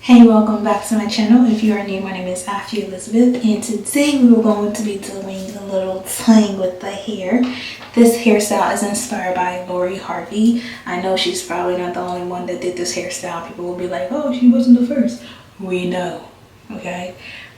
Hey, welcome back to my channel. If you are new, my name is Afy Elizabeth, and today we were going to be doing a little playing with the hair. This hairstyle is inspired by Lori Harvey. I know she's probably not the only one that did this hairstyle. People will be like, oh, she wasn't the first. We know, okay?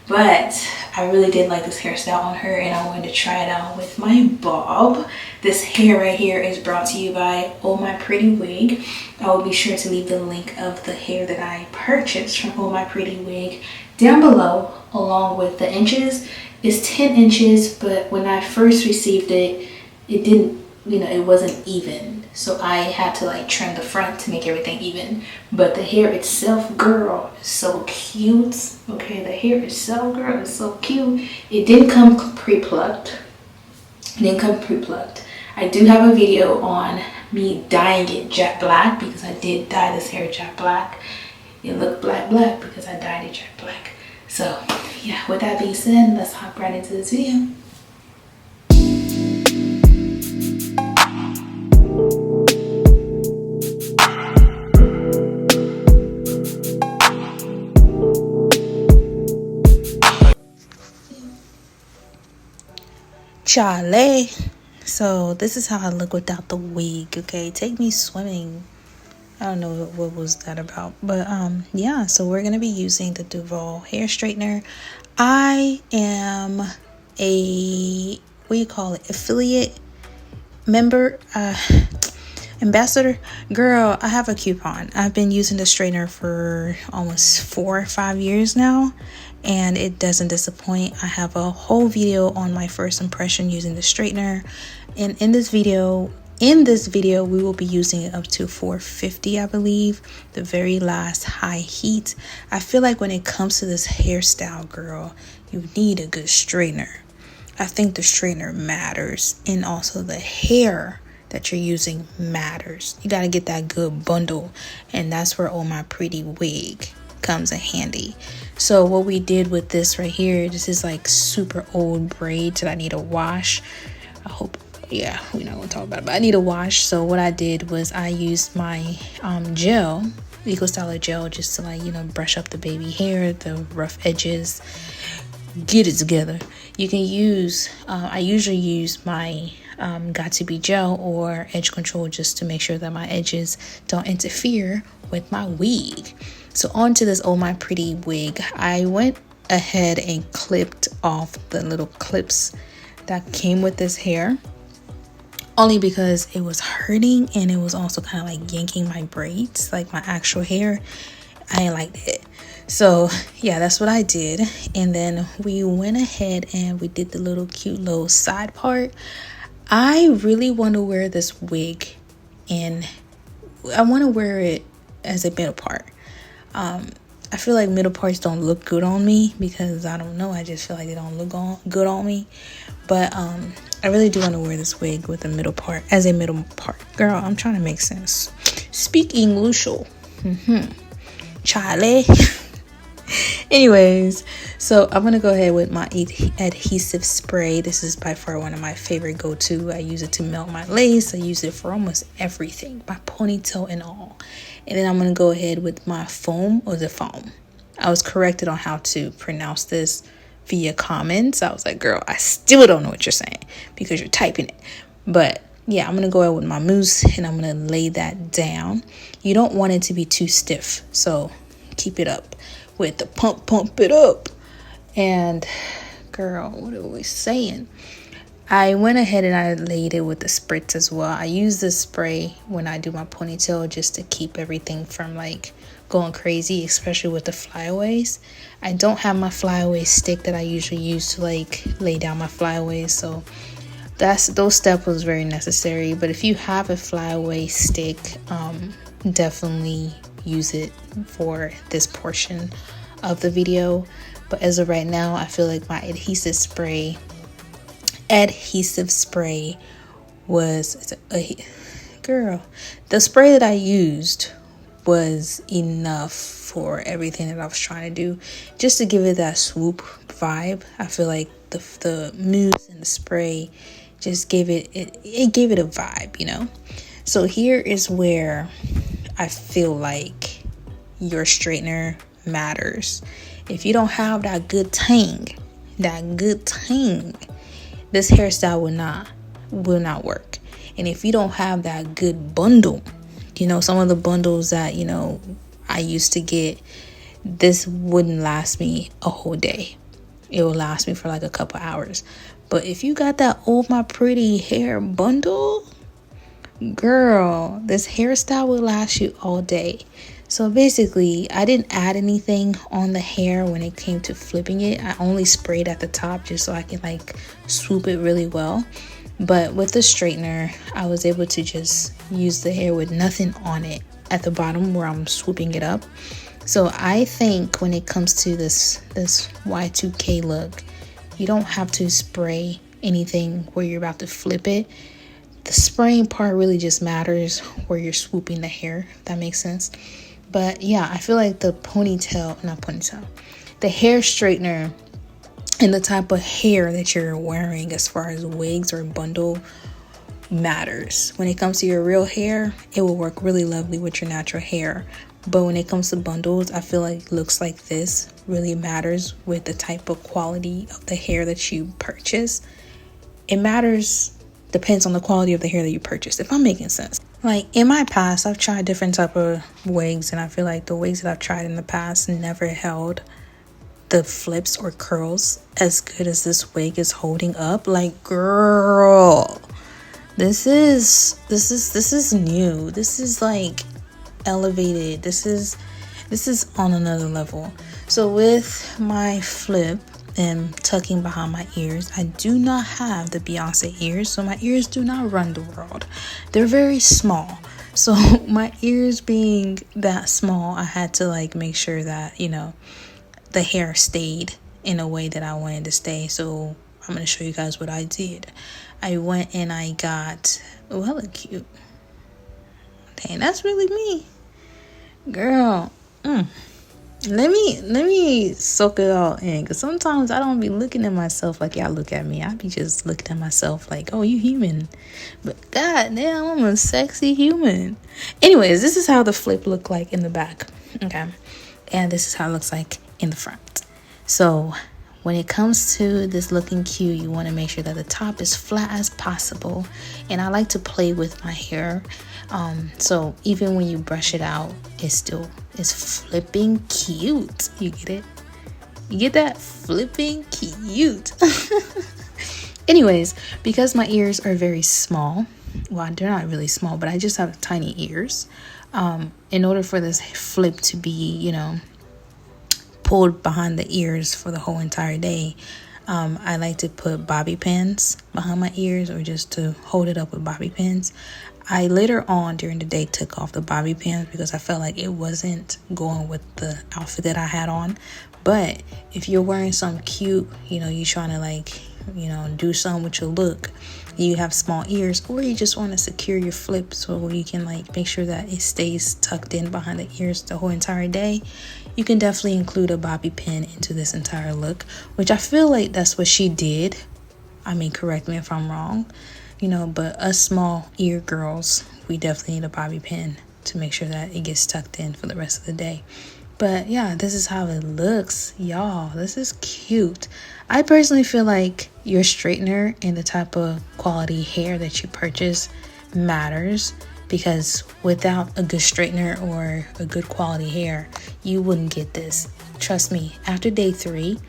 But I really did like this hairstyle on her, and I wanted to try it out with my bob. This hair right here is brought to you by OhMyPretty Wig. I will be sure to leave the link of the hair that I purchased from OhMyPretty Wig down below, along with the inches. It's 10 inches, but when I first received it, it didn't, it wasn't even. So I had to like trim the front to make everything even. But the hair itself, girl, is so cute. Okay, the hair itself, girl, is so cute. It didn't come pre-plucked. I do have a video on me dyeing it jet black, because I did dye this hair jet black. It looked black because I dyed it jet black. So yeah, with that being said, let's hop right into this video. Charlie. So this is how I look without the wig. Okay, take me swimming. I don't know what was that about, but yeah, so we're gonna be using the Duval hair straightener. I am a affiliate member, ambassador. Girl, I have a coupon. I've been using the straightener for almost 4 or 5 years now, and it doesn't disappoint. I have a whole video on my first impression using the straightener, and in this video we will be using it up to 450, I believe, the very last high heat. I feel like when it comes to this hairstyle, girl, you need a good straightener. I think the straightener matters, and also the hair that you're using matters. You got to get that good bundle, and that's where OhMyPretty Wig comes in handy. So what we did with this right here, this is like super old braids that I need to wash. Yeah, we're not gonna talk about it, but I need a wash. So what I did was I used my gel, Eco Styler gel, just to like, brush up the baby hair, the rough edges, get it together. You can use, I usually use my Got To Be gel or edge control, just to make sure that my edges don't interfere with my wig. So onto this OhMyPretty wig, I went ahead and clipped off the little clips that came with this hair, only because it was hurting, and it was also kind of like yanking my braids, like my actual hair. I didn't like it. So yeah, that's what I did. And then we went ahead and we did the little cute little side part. I really want to wear this wig, and I want to wear it as a middle part. I feel like middle parts don't look good on me, because I don't know, I just feel like they don't look good on me. But I really do want to wear this wig with a middle part, as a middle part. Girl, I'm trying to make sense. Speak English. Charlie. Anyways, so I'm gonna go ahead with my adhesive spray. This is by far one of my favorite go-to. I use it to melt my lace. I use it for almost everything, my ponytail and all. And then I'm gonna go ahead with my foam, or the foam. I was corrected on how to pronounce this via comments. I was like, girl, I still don't know what you're saying because you're typing it. But yeah, I'm gonna go ahead with my mousse, and I'm gonna lay that down. You don't want it to be too stiff, so keep it up with the pump it up. And girl, what are we saying? I went ahead and I laid it with the spritz as well. I use this spray when I do my ponytail, just to keep everything from like going crazy, especially with the flyaways. I don't have my flyaway stick that I usually use to like lay down my flyaways, so those steps was very necessary. But if you have a flyaway stick, definitely use it for this portion of the video. But as of right now, I feel like my adhesive spray was girl, the spray that I used was enough for everything that I was trying to do, just to give it that swoop vibe. I feel like the mousse and the spray just gave it gave it a vibe, So here is where I feel like your straightener matters. If you don't have that good tang, this hairstyle will not work. And if you don't have that good bundle, you know, some of the bundles that, you know, I used to get, this wouldn't last me a whole day. It will last me for like a couple hours. But if you got that OhMyPretty hair bundle, girl, this hairstyle will last you all day. So basically, I didn't add anything on the hair when it came to flipping it. I only sprayed at the top just so I can like swoop it really well. But with the straightener, I was able to just use the hair with nothing on it at the bottom where I'm swooping it up. So I think when it comes to this Y2K look, you don't have to spray anything where you're about to flip it. The spraying part really just matters where you're swooping the hair, if that makes sense. But yeah, I feel like the hair straightener and the type of hair that you're wearing as far as wigs or bundle matters. When it comes to your real hair, it will work really lovely with your natural hair. But when it comes to bundles, I feel like looks like this really matters with the type of quality of the hair that you purchase. It matters, depends on the quality of the hair that you purchase, if I'm making sense. Like in my past, I've tried different type of wigs, and I feel like the wigs that I've tried in the past never held the flips or curls as good as this wig is holding up. Like, girl, this is new. This is like elevated. This is on another level. So with my flip and tucking behind my ears, I do not have the Beyonce ears, so my ears do not run the world. They're very small. So my ears being that small, I had to like make sure that, you know, the hair stayed in a way that I wanted to stay. So I'm going to show you guys what I did. I went and I got, oh, hella cute. Dang, that's really me. Girl, let me soak it all in, because sometimes I don't be looking at myself like y'all look at me. I be just looking at myself like, oh, you human. But god damn, I'm a sexy human. Anyways, this is how the flip looked like in the back. Okay. And this is how it looks like in the front. So when it comes to this looking cute, you want to make sure that the top is flat as possible. And I like to play with my hair. So even when you brush it out, it's flipping cute. You get it? You get that? Flipping cute. Anyways, because my ears are very small, well, they're not really small, but I just have tiny ears. In order for this flip to be, you know, pulled behind the ears for the whole entire day, I like to put bobby pins behind my ears, or just to hold it up with bobby pins. I later on during the day took off the bobby pins because I felt like it wasn't going with the outfit that I had on. But if you're wearing something cute, you know, you're trying to like, you know, do something with your look, you have small ears, or you just want to secure your flip so you can like make sure that it stays tucked in behind the ears the whole entire day, you can definitely include a bobby pin into this entire look, which I feel like that's what she did. I mean, correct me if I'm wrong, you know, but us small ear girls, we definitely need a bobby pin to make sure that it gets tucked in for the rest of the day. But yeah, this is how it looks, y'all. This is cute. I personally feel like your straightener and the type of quality hair that you purchase matters, because without a good straightener or a good quality hair, you wouldn't get this. Trust me, after day 3,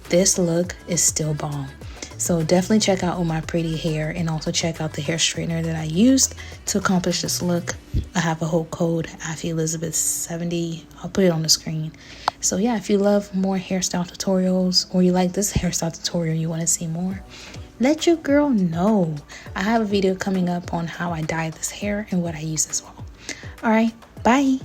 this look is still bomb. So definitely check out OhMyPretty hair, and also check out the hair straightener that I used to accomplish this look. I have a whole code, AffyElizabeth70. I'll put it on the screen. So yeah, if you love more hairstyle tutorials, or you like this hairstyle tutorial, you want to see more, let your girl know. I have a video coming up on how I dye this hair and what I use as well. All right, bye.